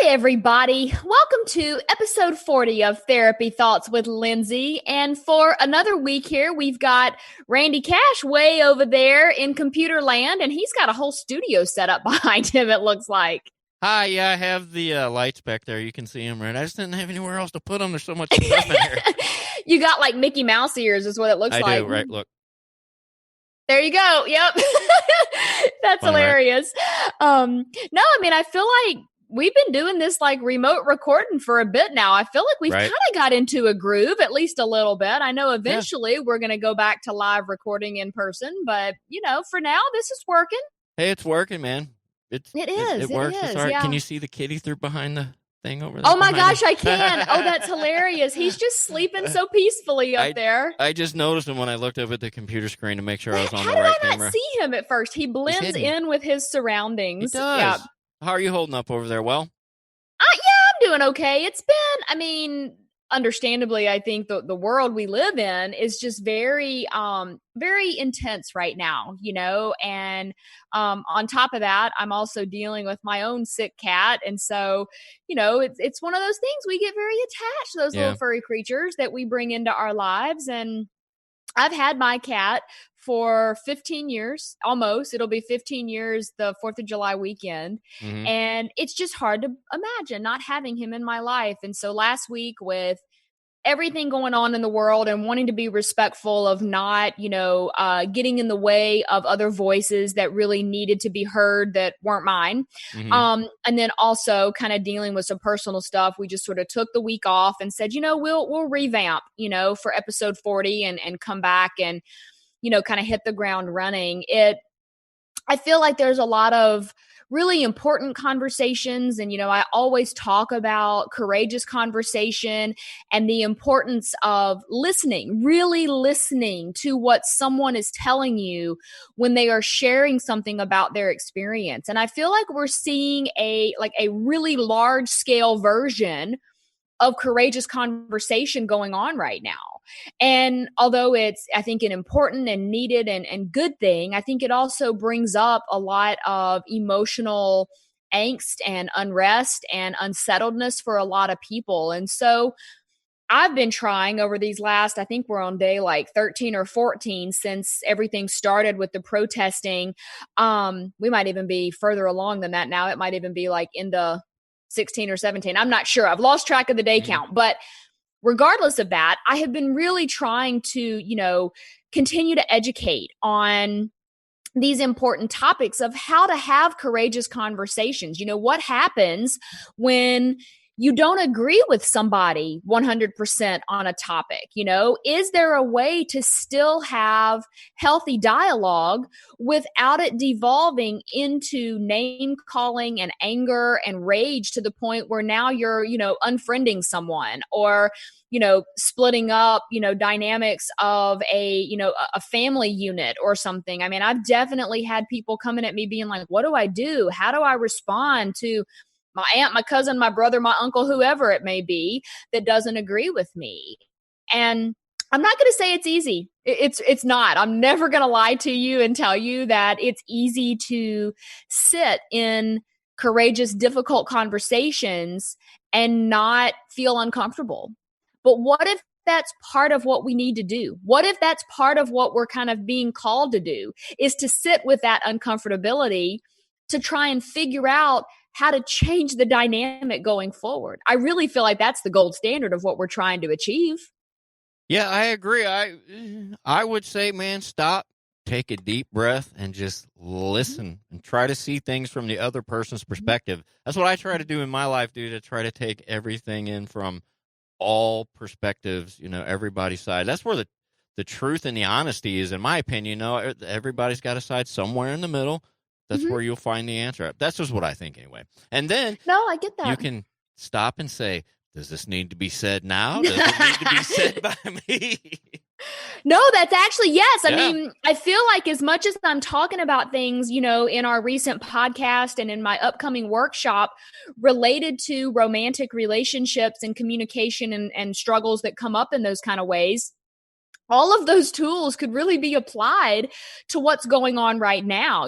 Hi, everybody. Welcome to episode 40 of Therapy Thoughts with Lindsay. And for another week here, we've got Randy Cash way over there in computer land, and he's got a whole studio set up behind him, it looks like. Hi, yeah, I have the lights back there. You can see them, right? I just didn't have anywhere else to put them. There's so much stuff in here. You got like Mickey Mouse ears is what it looks like. I do, right? Look. There you go. Yep. That's Funny, hilarious. Right? No, I mean, I feel like we've been doing this like remote recording for a bit now. I feel like we've kind of got into a groove, at least a little bit. I know eventually we're going to go back to live recording in person, but for now, this is working. Hey, it's working, man. It is. It works. Is, it's all right. yeah. Can you see the kitty through behind the thing over there? Oh my gosh, I can. Oh, that's hilarious. He's just sleeping so peacefully up there. I just noticed him when I looked up at the computer screen to make sure I was on the right camera. How did I not see him at first? He blends in with his surroundings. He does. Yeah. How are you holding up over there? Well? Yeah, I'm doing okay. It's been, understandably, I think the world we live in is just very, very intense right now, and on top of that, I'm also dealing with my own sick cat. And so, it's one of those things we get very attached to those little furry creatures that we bring into our lives. And I've had my cat for 15 years, almost. It'll be 15 years the 4th of July weekend. Mm-hmm. And it's just hard to imagine not having him in my life. And so last week, with everything going on in the world and wanting to be respectful of not, getting in the way of other voices that really needed to be heard that weren't mine. Mm-hmm. And then also kind of dealing with some personal stuff. We just sort of took the week off and said, we'll revamp, for episode 40 and come back and, kind of hit the ground running. I feel like there's a lot of really important conversations. And, I always talk about courageous conversation and the importance of listening, really listening to what someone is telling you when they are sharing something about their experience. And I feel like we're seeing a really large scale version of courageous conversation going on right now. And although it's, I think, an important and needed and good thing, I think it also brings up a lot of emotional angst and unrest and unsettledness for a lot of people. And so I've been trying over these last, I think we're on day like 13 or 14 since everything started with the protesting. We might even be further along than that now. It might even be like into 16 or 17. I'm not sure. I've lost track of the day count, but regardless of that, I have been really trying to, continue to educate on these important topics of how to have courageous conversations. What happens when you don't agree with somebody 100% on a topic? Is there a way to still have healthy dialogue without it devolving into name calling and anger and rage to the point where now you're, unfriending someone or, splitting up, dynamics of a family unit or something? I mean, I've definitely had people coming at me being like, what do I do? How do I respond to my aunt, my cousin, my brother, my uncle, whoever it may be that doesn't agree with me? And I'm not going to say it's easy. It's not. I'm never going to lie to you and tell you that it's easy to sit in courageous, difficult conversations and not feel uncomfortable. But what if that's part of what we need to do? What if that's part of what we're kind of being called to do, is to sit with that uncomfortability to try and figure out how to change the dynamic going forward? I really feel like that's the gold standard of what we're trying to achieve. Yeah, I agree. I would say, man, stop, take a deep breath, and just listen and try to see things from the other person's perspective. That's what I try to do in my life, dude, to try to take everything in from all perspectives, everybody's side. That's where the truth and the honesty is, in my opinion. Everybody's got a side somewhere in the middle. That's where you'll find the answer. That's just what I think anyway. And then I get that. You can stop and say, does this need to be said now? Does it need to be said by me? No, that's actually, yes. I mean, I feel like as much as I'm talking about things, in our recent podcast and in my upcoming workshop related to romantic relationships and communication and struggles that come up in those kind of ways, all of those tools could really be applied to what's going on right now.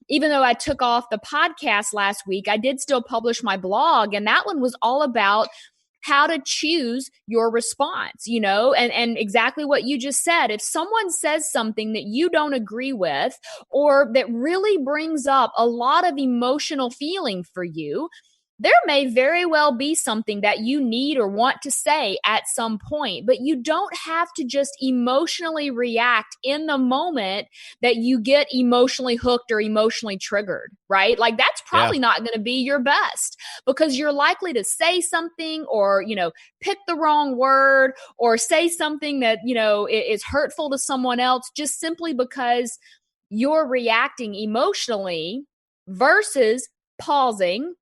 even though I took off the podcast last week, I did still publish my blog. And that one was all about how to choose your response, and exactly what you just said. If someone says something that you don't agree with, or that really brings up a lot of emotional feeling for you, there may very well be something that you need or want to say at some point, but you don't have to just emotionally react in the moment that you get emotionally hooked or emotionally triggered, right? Like that's Yeah. probably not going to be your best, because you're likely to say something, or, pick the wrong word, or say something that, is hurtful to someone else, just simply because you're reacting emotionally versus pausing,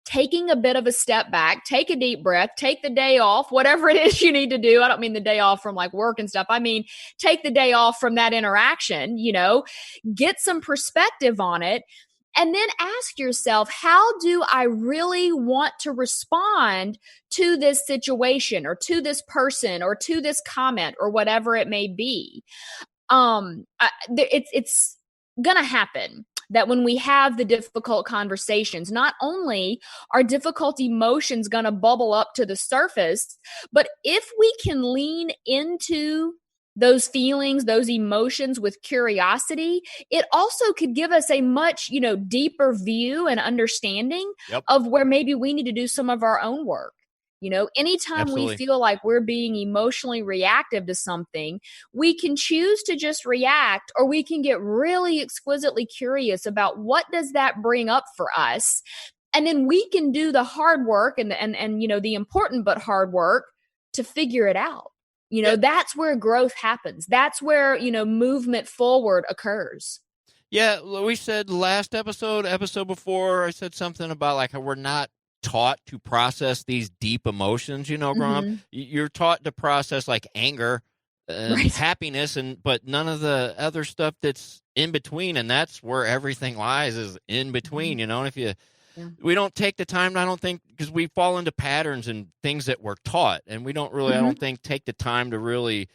taking a bit of a step back, take a deep breath, take the day off, whatever it is you need to do. I don't mean the day off from like work and stuff. I mean, take the day off from that interaction, get some perspective on it. And then ask yourself, how do I really want to respond to this situation, or to this person, or to this comment, or whatever it may be? It's gonna happen that when we have the difficult conversations, not only are difficult emotions going to bubble up to the surface, but if we can lean into those feelings, those emotions with curiosity, it also could give us a much, deeper view and understanding Yep. of where maybe we need to do some of our own work. Anytime we Absolutely. feel like we're being emotionally reactive to something, we can choose to just react, or we can get really exquisitely curious about what does that bring up for us. And then we can do the hard work and the important but hard work to figure it out. Yeah. That's where growth happens. That's where, movement forward occurs. Yeah, we said last episode before, I said something about like how we're not taught to process these deep emotions, growing up. You're taught to process like anger and Right. happiness, but none of the other stuff that's in between, and that's where everything lies, is in between, and if we don't take the time, I don't think, because we fall into patterns and things that we're taught, and we don't really, I don't think, take the time to really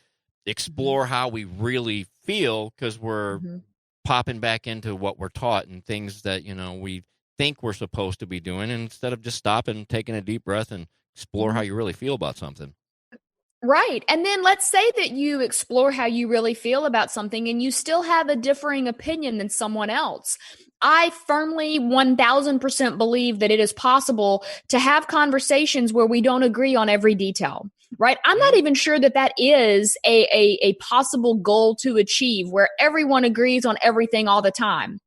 explore how we really feel, because we're popping back into what we're taught and things that, we think we're supposed to be doing, instead of just stopping, taking a deep breath, and explore how you really feel about something. Right. And then let's say that you explore how you really feel about something and you still have a differing opinion than someone else. I firmly 1000% believe that it is possible to have conversations where we don't agree on every detail, right? I'm not even sure that that is a possible goal to achieve, where everyone agrees on everything all the time.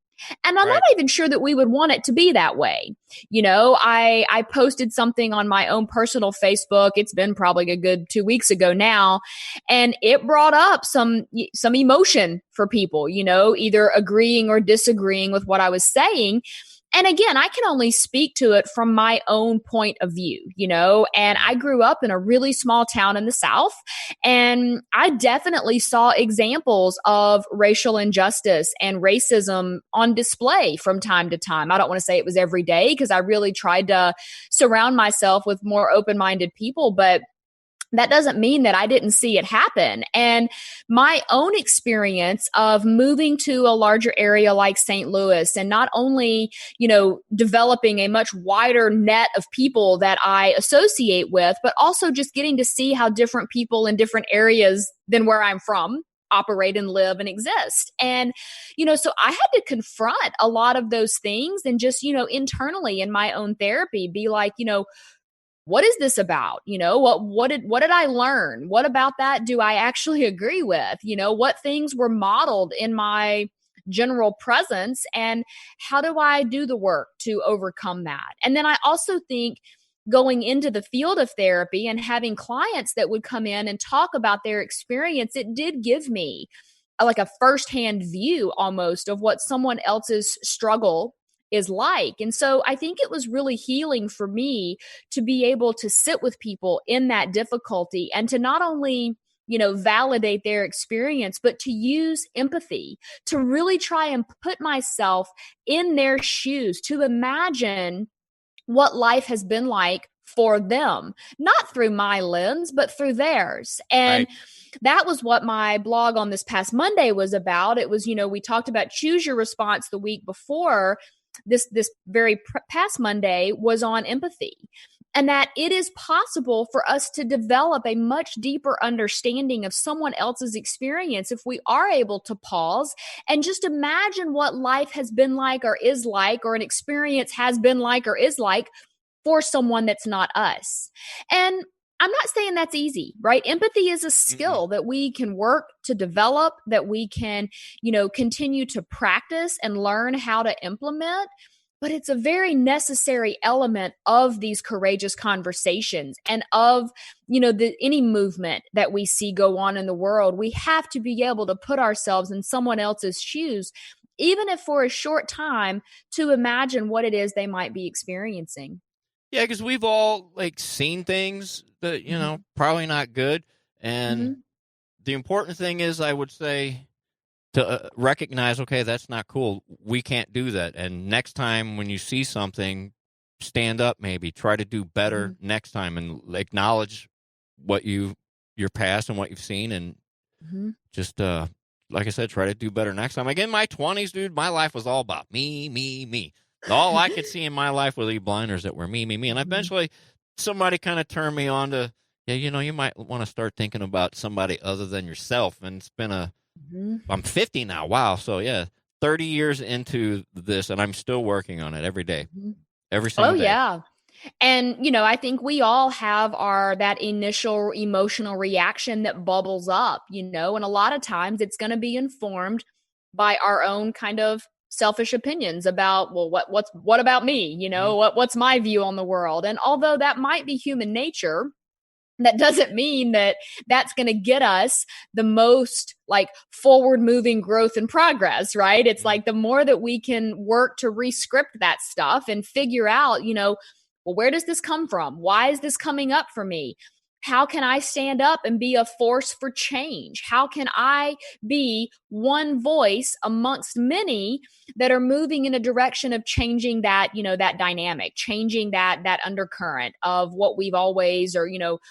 And I'm not even sure that we would want it to be that way. I posted something on my own personal Facebook. It's been probably a good 2 weeks ago now. And it brought up some emotion for people, either agreeing or disagreeing with what I was saying. And again, I can only speak to it from my own point of view, and I grew up in a really small town in the South, and I definitely saw examples of racial injustice and racism on display from time to time. I don't want to say it was every day, because I really tried to surround myself with more open-minded people, but that doesn't mean that I didn't see it happen. And my own experience of moving to a larger area like St. Louis, and not only, developing a much wider net of people that I associate with, but also just getting to see how different people in different areas than where I'm from operate and live and exist. And, so I had to confront a lot of those things, and just, internally in my own therapy, be like, what is this about? What did I learn? What about that do I actually agree with? What things were modeled in my general presence, and how do I do the work to overcome that? And then I also think, going into the field of therapy and having clients that would come in and talk about their experience, it did give me like a firsthand view almost of what someone else's struggle is like. And so I think it was really healing for me to be able to sit with people in that difficulty, and to not only, validate their experience, but to use empathy, to really try and put myself in their shoes, to imagine what life has been like for them, not through my lens, but through theirs. And that was what my blog on this past Monday was about. It was, we talked about choose your response the week before. This very past Monday was on empathy, and that it is possible for us to develop a much deeper understanding of someone else's experience if we are able to pause and just imagine what life has been like or is like, or an experience has been like or is like for someone that's not us. And I'm not saying that's easy, right? Empathy is a skill that we can work to develop, that we can, continue to practice and learn how to implement. But it's a very necessary element of these courageous conversations and of, any movement that we see go on in the world. We have to be able to put ourselves in someone else's shoes, even if for a short time, to imagine what it is they might be experiencing. Yeah, because we've all seen things that probably not good, and the important thing is, I would say, to recognize, okay, that's not cool. We can't do that. And next time when you see something, stand up. Maybe try to do better next time, and acknowledge what your past and what you've seen, and just like I said, try to do better next time. Again, my 20s, dude, my life was all about me. All I could see in my life were these blinders that were me. And eventually somebody kind of turned me on to, you might want to start thinking about somebody other than yourself. And it's been I'm 50 now. Wow. So 30 years into this, and I'm still working on it every day, every single day. Oh, yeah. And, I think we all have that initial emotional reaction that bubbles up, and a lot of times it's going to be informed by our own kind of selfish opinions about, well, what about me? What's my view on the world? And although that might be human nature, that doesn't mean that that's going to get us the most forward moving growth and progress, right? It's like the more that we can work to re-script that stuff and figure out, well, where does this come from? Why is this coming up for me? How can I stand up and be a force for change? How can I be one voice amongst many that are moving in a direction of changing that, that dynamic, changing that undercurrent of what we've always, or,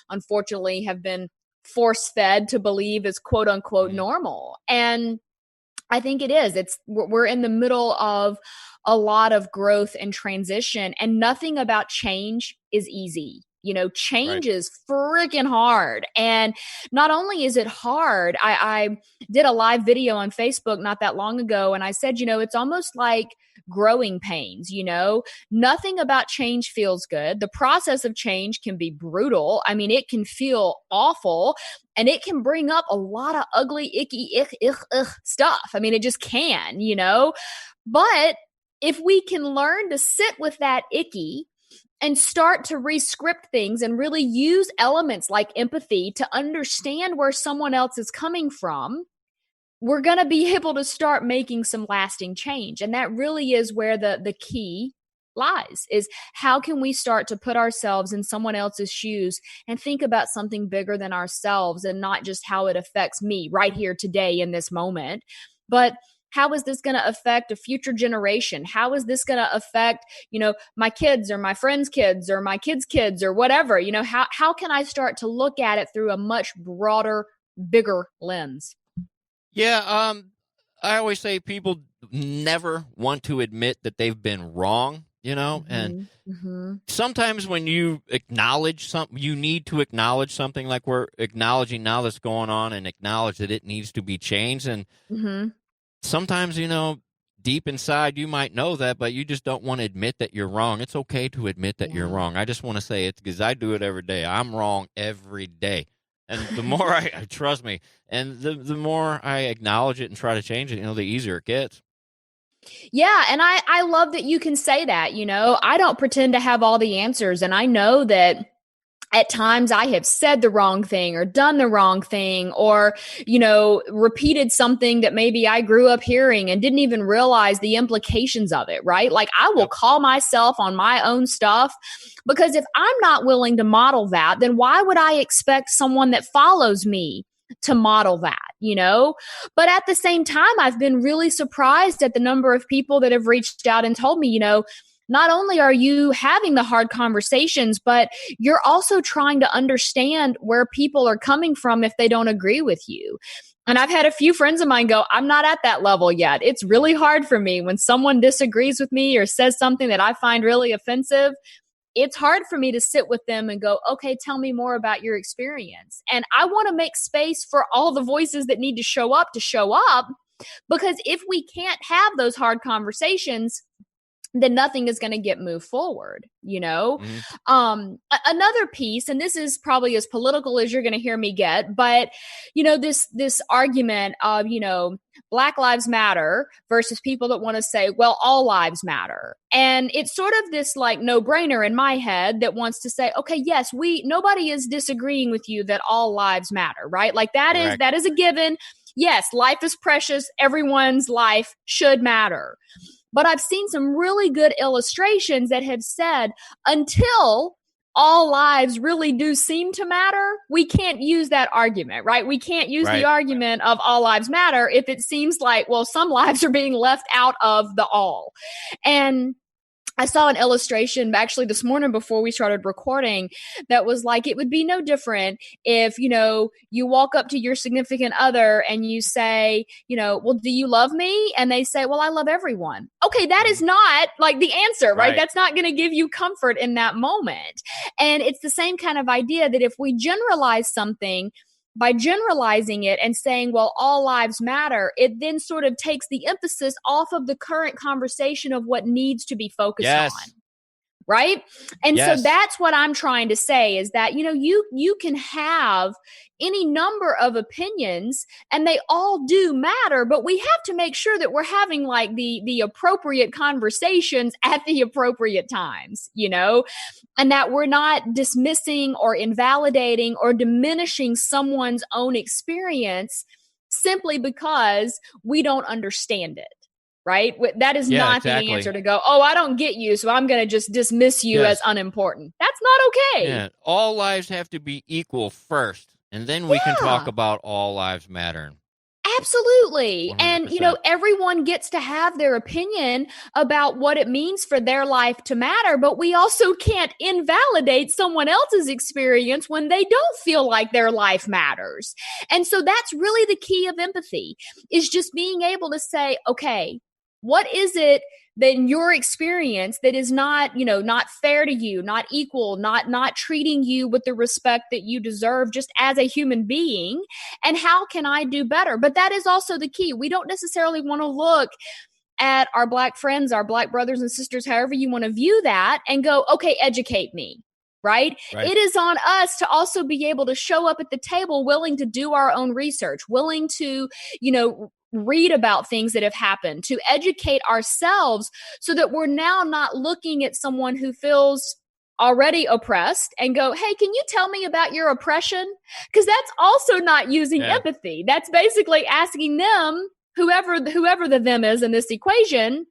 unfortunately have been force fed to believe is quote unquote normal. And I think it is. We're in the middle of a lot of growth and transition, and nothing about change is easy. Change is freaking hard. And not only is it hard, I did a live video on Facebook not that long ago, and I said, it's almost like growing pains. Nothing about change feels good. The process of change can be brutal. I mean, it can feel awful, and it can bring up a lot of ugly, icky, stuff. I mean, it just can, but if we can learn to sit with that icky and start to re-script things and really use elements like empathy to understand where someone else is coming from, we're going to be able to start making some lasting change. And that really is where the key lies, is how can we start to put ourselves in someone else's shoes and think about something bigger than ourselves, and not just how it affects me right here today in this moment, but how is this going to affect a future generation? How is this going to affect, my kids or my friends' kids or my kids' kids or whatever? How can I start to look at it through a much broader, bigger lens? Yeah. I always say people never want to admit that they've been wrong, and sometimes when you acknowledge something, you need to acknowledge something like we're acknowledging now that's going on, and acknowledge that it needs to be changed. And sometimes, deep inside, you might know that, but you just don't want to admit that you're wrong. It's okay to admit that you're wrong. I just want to say it because I do it every day. I'm wrong every day. And the more I trust me, and the more I acknowledge it and try to change it, the easier it gets. Yeah. And I love that you can say that. I don't pretend to have all the answers. And I know that at times I have said the wrong thing or done the wrong thing, or, repeated something that maybe I grew up hearing and didn't even realize the implications of it, right? Like, I will call myself on my own stuff, because if I'm not willing to model that, then why would I expect someone that follows me to model that, But at the same time, I've been really surprised at the number of people that have reached out and told me, not only are you having the hard conversations, but you're also trying to understand where people are coming from if they don't agree with you. And I've had a few friends of mine go, I'm not at that level yet. It's really hard for me when someone disagrees with me or says something that I find really offensive. It's hard for me to sit with them and go, okay, tell me more about your experience. And I want to make space for all the voices that need to show up, because if we can't have those hard conversations, then nothing is going to get moved forward, you know? Another piece, and this is probably as political as you're going to hear me get, but, you know, this argument of, you know, Black Lives Matter versus people that want to say, well, all lives matter. And it's sort of this like no brainer in my head that wants to say, okay, yes, nobody is disagreeing with you that all lives matter, right? Like that is a given. Yes, life is precious. Everyone's life should matter. But I've seen some really good illustrations that have said until all lives really do seem to matter, we can't use that argument, right? We can't use the argument of all lives matter if it seems like, well, some lives are being left out of the all. And I saw an illustration actually this morning before we started recording that was like, it would be no different if, you know, you walk up to your significant other and you say, you know, well, do you love me? And they say, well, I love everyone. Okay, that is not like the answer, right? That's not going to give you comfort in that moment. And it's the same kind of idea that if we generalize something, by generalizing it and saying, well, all lives matter, it then sort of takes the emphasis off of the current conversation of what needs to be focused on. Right? And so that's what I'm trying to say is that, you know, you can have any number of opinions and they all do matter, but we have to make sure that we're having like the appropriate conversations at the appropriate times, you know, and that we're not dismissing or invalidating or diminishing someone's own experience simply because we don't understand it. Right? That is not the answer to go, oh, I don't get you, so I'm going to just dismiss you as unimportant. That's not okay. Yeah. All lives have to be equal first, and then we can talk about all lives matter. Absolutely. 100%. And, you know, everyone gets to have their opinion about what it means for their life to matter, but we also can't invalidate someone else's experience when they don't feel like their life matters. And so that's really the key of empathy, is just being able to say, okay, what is it that in your experience that is not, you know, not fair to you, not equal, not treating you with the respect that you deserve just as a human being? And how can I do better? But that is also the key. We don't necessarily want to look at our Black friends, our Black brothers and sisters, however you want to view that, and go, okay, educate me. Right? It is on us to also be able to show up at the table willing to do our own research, willing to, you know, read about things that have happened, to educate ourselves so that we're now not looking at someone who feels already oppressed and go, hey, can you tell me about your oppression? Because that's also not using empathy. That's basically asking them, whoever the them is in this equation,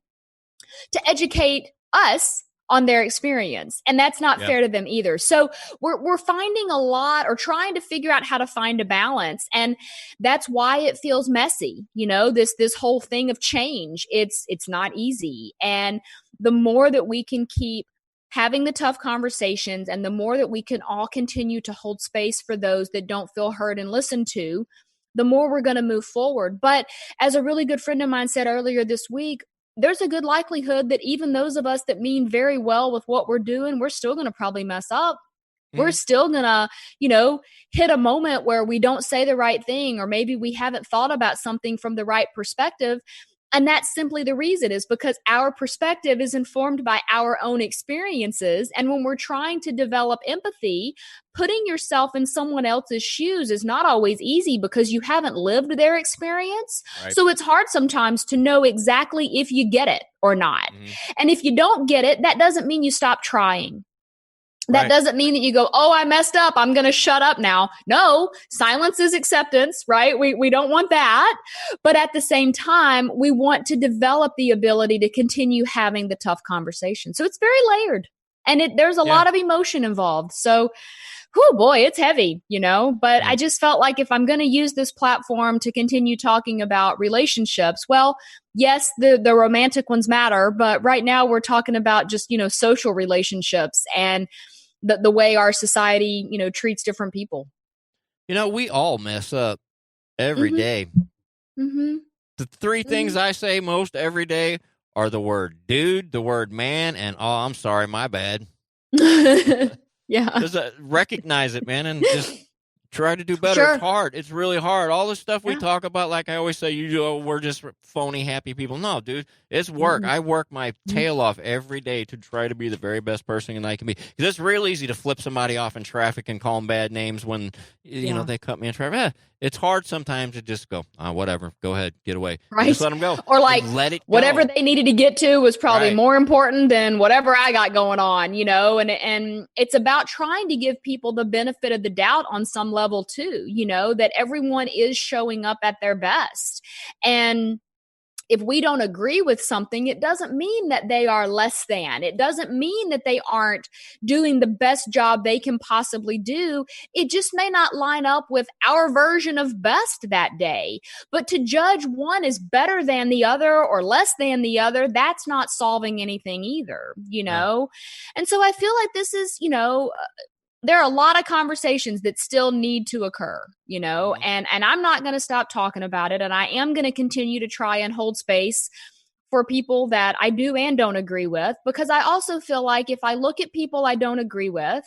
to educate us on their experience. And that's not fair to them either. So we're finding a lot, or trying to figure out how to find a balance. And that's why it feels messy. You know, this whole thing of change, it's not easy. And the more that we can keep having the tough conversations, and the more that we can all continue to hold space for those that don't feel heard and listened to, the more we're going to move forward. But as a really good friend of mine said earlier this week, there's a good likelihood that even those of us that mean very well with what we're doing, we're still going to probably mess up. We're still going to, you know, hit a moment where we don't say the right thing, or maybe we haven't thought about something from the right perspective. And that's simply the reason, is because our perspective is informed by our own experiences. And when we're trying to develop empathy, putting yourself in someone else's shoes is not always easy because you haven't lived their experience. So it's hard sometimes to know exactly if you get it or not. And if you don't get it, that doesn't mean you stop trying. That doesn't mean that you go, oh, I messed up, I'm going to shut up now. No, silence is acceptance, right? We don't want that. But at the same time, we want to develop the ability to continue having the tough conversation. So it's very layered, and there's a lot of emotion involved. So oh boy, it's heavy, but Yeah. I just felt like if I'm going to use this platform to continue talking about relationships, well, yes, the romantic ones matter, but right now we're talking about just, social relationships and the way our society, treats different people. We all mess up every Mhm. day. Mhm. The three things Mhm. I say most every day are the word dude, the word man, and oh, I'm sorry, my bad. Yeah. Just recognize it, man, and just try to do better. It's Sure. hard. It's really hard. All the stuff we Yeah. talk about, like I always say, we're just phony, happy people. No, dude, it's work. Mm-mm. I work my tail off every day to try to be the very best person I can be. Because it's real easy to flip somebody off in traffic and call them bad names when Yeah. they cut me in traffic. It's hard sometimes to just go, whatever, go ahead, get away, and Right. just let them go Or like and let it whatever go. they needed to get to was probably Right. more important than whatever I got going on, and it's about trying to give people the benefit of the doubt on some level too, that everyone is showing up at their best. And if we don't agree with something, it doesn't mean that they are less than. It doesn't mean that they aren't doing the best job they can possibly do. It just may not line up with our version of best that day. But to judge one as better than the other or less than the other, that's not solving anything either. No. And so I feel like this is, there are a lot of conversations that still need to occur, Mm-hmm. and I'm not going to stop talking about it. And I am going to continue to try and hold space for people that I do and don't agree with, because I also feel like if I look at people I don't agree with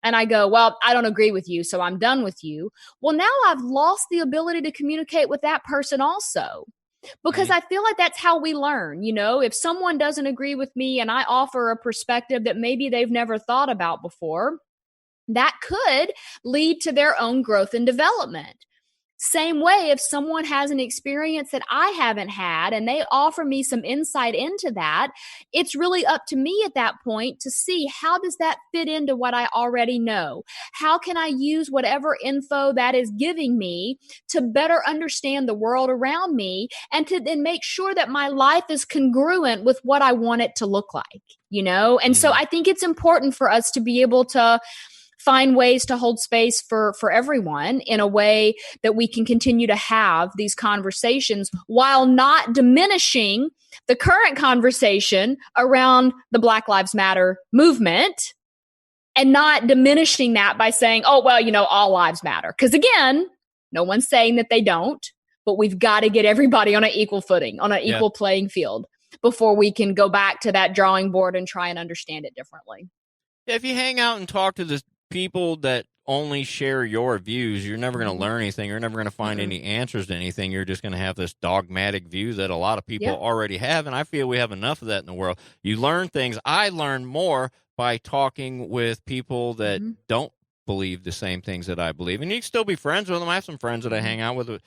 and I go, well, I don't agree with you, so I'm done with you. Well, now I've lost the ability to communicate with that person also. Because Mm-hmm. I feel like that's how we learn. If someone doesn't agree with me and I offer a perspective that maybe they've never thought about before, that could lead to their own growth and development. Same way, if someone has an experience that I haven't had and they offer me some insight into that, it's really up to me at that point to see how does that fit into what I already know? How can I use whatever info that is giving me to better understand the world around me and to then make sure that my life is congruent with what I want it to look like? And so Mm-hmm. I think it's important for us to be able to find ways to hold space for everyone in a way that we can continue to have these conversations while not diminishing the current conversation around the Black Lives Matter movement, and not diminishing that by saying, oh, well, all lives matter. Because again, no one's saying that they don't, but we've got to get everybody on an equal footing, on an Yeah. equal playing field before we can go back to that drawing board and try and understand it differently. Yeah, if you hang out and talk to the people that only share your views, you're never going to learn anything. You're never going to find any answers to anything. You're just going to have this dogmatic view that a lot of people already have, and I feel we have enough of that in the world. You learn things. I learn more by talking with people that don't believe the same things that I believe, and you can still be friends with them. I have some friends that I hang out with.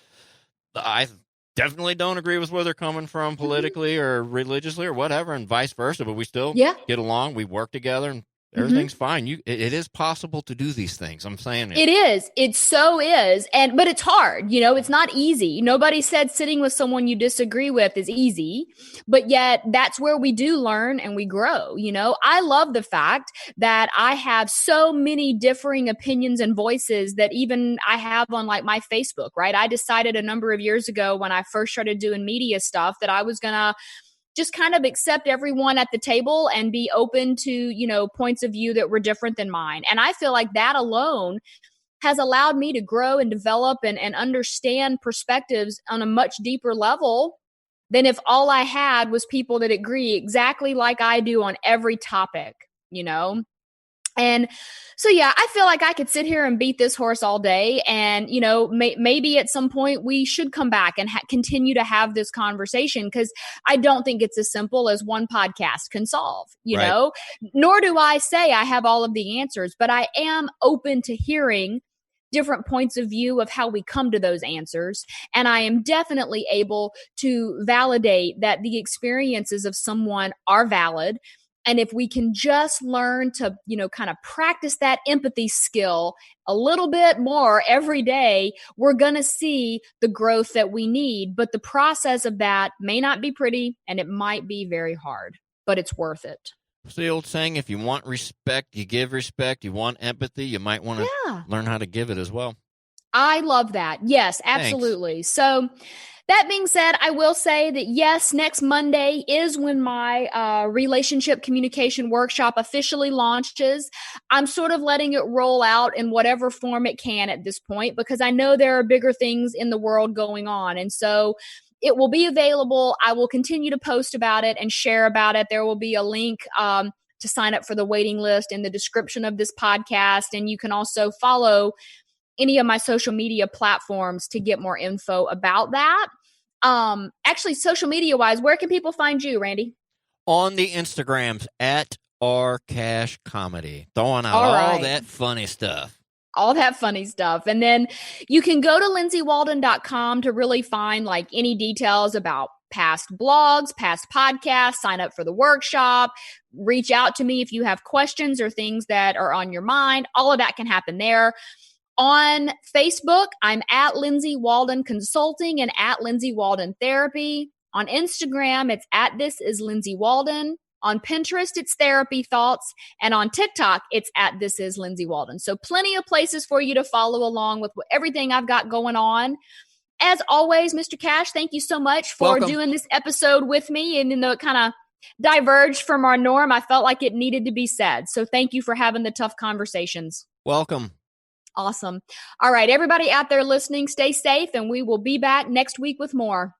I definitely don't agree with where they're coming from politically or religiously or whatever, and vice versa, but we still get along. We work together, and everything's fine. It is possible to do these things. I'm saying it. It is. It so is. But it's hard. It's not easy. Nobody said sitting with someone you disagree with is easy, but yet that's where we do learn and we grow. I love the fact that I have so many differing opinions and voices that even I have on like my Facebook, right? I decided a number of years ago when I first started doing media stuff that I was going to just kind of accept everyone at the table and be open to, points of view that were different than mine. And I feel like that alone has allowed me to grow and develop and understand perspectives on a much deeper level than if all I had was people that agree exactly like I do on every topic. And so, yeah, I feel like I could sit here and beat this horse all day. And, maybe at some point we should come back and continue to have this conversation, because I don't think it's as simple as one podcast can solve, Right. Nor do I say I have all of the answers, but I am open to hearing different points of view of how we come to those answers. And I am definitely able to validate that the experiences of someone are valid. And if we can just learn to, kind of practice that empathy skill a little bit more every day, we're going to see the growth that we need. But the process of that may not be pretty and it might be very hard, but it's worth it. It's the old saying, if you want respect, you give respect. You want empathy, you might want to learn how to give it as well. I love that. Yes, absolutely. Thanks. So that being said, I will say that yes, next Monday is when my relationship communication workshop officially launches. I'm sort of letting it roll out in whatever form it can at this point, because I know there are bigger things in the world going on. And so it will be available. I will continue to post about it and share about it. There will be a link to sign up for the waiting list in the description of this podcast. And you can also follow any of my social media platforms to get more info about that. Actually, social media wise, where can people find you, Randy? On the Instagrams at @rcashcomedy. Throwing out all that funny stuff. All that funny stuff. And then you can go to lindsaywalden.com to really find like any details about past blogs, past podcasts, sign up for the workshop, reach out to me if you have questions or things that are on your mind. All of that can happen there. On Facebook, I'm at Lindsay Walden Consulting and at Lindsay Walden Therapy. On Instagram, it's at This Is Lindsay Walden. On Pinterest, it's Therapy Thoughts. And on TikTok, it's at This Is Lindsay Walden. So plenty of places for you to follow along with everything I've got going on. As always, Mr. Cash, thank you so much for doing this episode with me. And though it kind of diverged from our norm, I felt like it needed to be said. So thank you for having the tough conversations. Welcome. Awesome. All right, everybody out there listening, stay safe, and we will be back next week with more.